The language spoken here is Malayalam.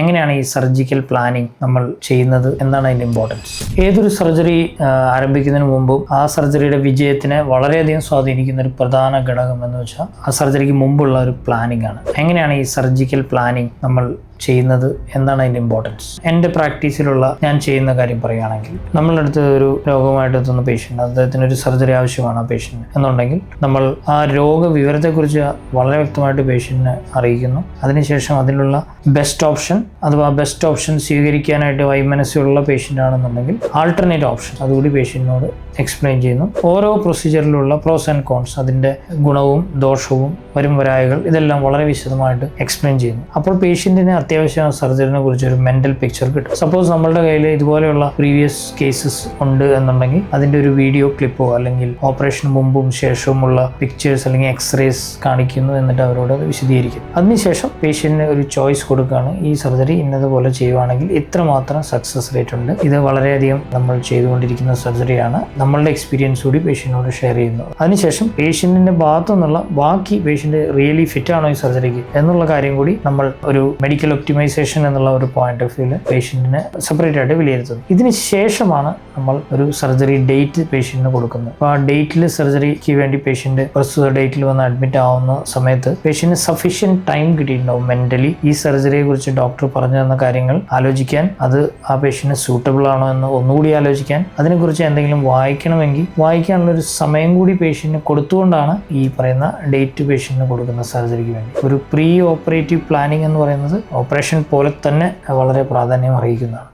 എങ്ങനെയാണ് ഈ സർജിക്കൽ പ്ലാനിങ് നമ്മൾ ചെയ്യുന്നത്, എന്താണ് അതിൻ്റെ ഇമ്പോർട്ടൻസ്? ഏതൊരു സർജറി ആരംഭിക്കുന്നതിന് മുമ്പും ആ സർജറിയുടെ വിജയത്തിനെ വളരെയധികം സ്വാധീനിക്കുന്ന ഒരു പ്രധാന ഘടകം എന്ന് വെച്ചാൽ ആ സർജറിക്ക് മുമ്പുള്ള ഒരു പ്ലാനിങ് ആണ്. എങ്ങനെയാണ് ഈ സർജിക്കൽ പ്ലാനിങ് നമ്മൾ ചെയ്യുന്നത്, എന്താണ് അതിൻ്റെ ഇമ്പോർട്ടൻസ്? എൻ്റെ പ്രാക്ടീസിലുള്ള ഞാൻ ചെയ്യുന്ന കാര്യം പറയുകയാണെങ്കിൽ, നമ്മളുടെ അടുത്ത് ഒരു രോഗവുമായിട്ട് എത്തുന്ന പേഷ്യൻ്റ്, അദ്ദേഹത്തിന് ഒരു സർജറി ആവശ്യമാണ് ആ പേഷ്യൻ്റ് എന്നുണ്ടെങ്കിൽ, നമ്മൾ ആ രോഗവിവരത്തെക്കുറിച്ച് വളരെ വ്യക്തമായിട്ട് പേഷ്യൻറ്റിനെ അറിയിക്കുന്നു. അതിനുശേഷം അതിനുള്ള ബെസ്റ്റ് ഓപ്ഷൻ അഥവാ ബെസ്റ്റ് ഓപ്ഷൻ സ്വീകരിക്കാനായിട്ട് വൈമനസ്സുള്ള പേഷ്യൻ്റ് ആണെന്നുണ്ടെങ്കിൽ ആൾട്ടർനേറ്റ് ഓപ്ഷൻ അതുകൂടി പേഷ്യൻറ്റിനോട് എക്സ്പ്ലെയിൻ ചെയ്യുന്നു. ഓരോ പ്രൊസീജിയറിലുള്ള പ്രോസ് ആൻഡ് കോൺസ്, അതിൻ്റെ ഗുണവും ദോഷവും വരായകൾ ഇതെല്ലാം വളരെ വിശദമായിട്ട് എക്സ്പ്ലെയിൻ ചെയ്യുന്നു. അപ്പോൾ പേഷ്യൻറ്റിന് അത്യാവശ്യം സർജറിനെ കുറിച്ച് ഒരു മെൻ്റൽ പിക്ചർ കിട്ടും. സപ്പോസ് നമ്മളുടെ കയ്യിൽ ഇതുപോലെയുള്ള പ്രീവിയസ് കേസസ് ഉണ്ട് എന്നുണ്ടെങ്കിൽ അതിൻ്റെ ഒരു വീഡിയോ ക്ലിപ്പോ അല്ലെങ്കിൽ ഓപ്പറേഷന് മുമ്പും ശേഷവുമുള്ള പിക്ചേഴ്സ് അല്ലെങ്കിൽ എക്സ്റേസ് കാണിക്കുന്നു, എന്നിട്ട് അവരോട് അത് വിശദീകരിക്കും. അതിനുശേഷം പേഷ്യൻറ്റിന് ഒരു ചോയ്സ് കൊടുക്കുകയാണ്, ഈ സർജറി ഇന്നതുപോലെ ചെയ്യുവാണെങ്കിൽ ഇത്രമാത്രം സക്സസ് റേറ്റ് ഉണ്ട്, ഇത് വളരെയധികം നമ്മൾ ചെയ്തുകൊണ്ടിരിക്കുന്ന സർജറിയാണ്, നമ്മളുടെ എക്സ്പീരിയൻസ് കൂടി പേഷ്യൻറ്റിനോട് ഷെയർ ചെയ്യുന്നു. അതിനുശേഷം പേഷ്യൻറ്റിൻ്റെ ഭാഗത്തു നിന്നുള്ള ബാക്കി പേഷ്യൻ്റ് റിയലി ഫിറ്റ് ആണോ ഈ സർജറിക്ക് എന്നുള്ള കാര്യം കൂടി നമ്മൾ ഒരു മെഡിക്കൽ ഒപ്റ്റിമൈസേഷൻ എന്നുള്ള ഒരു പോയിന്റ് ഓഫ് വ്യൂവിൽ പേഷ്യൻറ്റിന് സെപ്പറേറ്റ് ആയിട്ട് വിലയിരുത്തുന്നു. ഇതിന് ശേഷമാണ് നമ്മൾ ഒരു സർജറി ഡേറ്റ് പേഷ്യൻറ്റിന് കൊടുക്കുന്നത്. അപ്പോൾ ആ ഡേറ്റിൽ സർജറിക്ക് വേണ്ടി പേഷ്യൻ്റ് പ്രസ്തുത ഡേറ്റിൽ വന്ന് അഡ്മിറ്റ് ആവുന്ന സമയത്ത് പേഷ്യൻറ്റിന് സഫീഷ്യൻറ്റ് ടൈം കിട്ടിയിട്ടുണ്ടാവും മെൻ്റലി ഈ സർജറിയെ കുറിച്ച് ഡോക്ടർ പറഞ്ഞു തന്ന കാര്യങ്ങൾ ആലോചിക്കാൻ, അത് ആ പേഷ്യൻറ്റിന് സൂട്ടബിൾ ആണോ എന്ന് ഒന്നുകൂടി ആലോചിക്കാൻ, അതിനെക്കുറിച്ച് എന്തെങ്കിലും വായിക്കണമെങ്കിൽ വായിക്കാനുള്ളൊരു സമയം കൂടി പേഷ്യൻറ്റിന് കൊടുത്തുകൊണ്ടാണ് ഈ പറയുന്ന ഡേറ്റ് പേഷ്യൻറ്റിന് കൊടുക്കുന്ന സർജറിക്ക് വേണ്ടി. ഒരു പ്രീ ഓപ്പറേറ്റീവ് പ്ലാനിങ് എന്ന് പറയുന്നത് ഓപ്പറേഷൻ പോലെ തന്നെ വളരെ പ്രാധാന്യം അറിയിക്കുന്നതാണ്.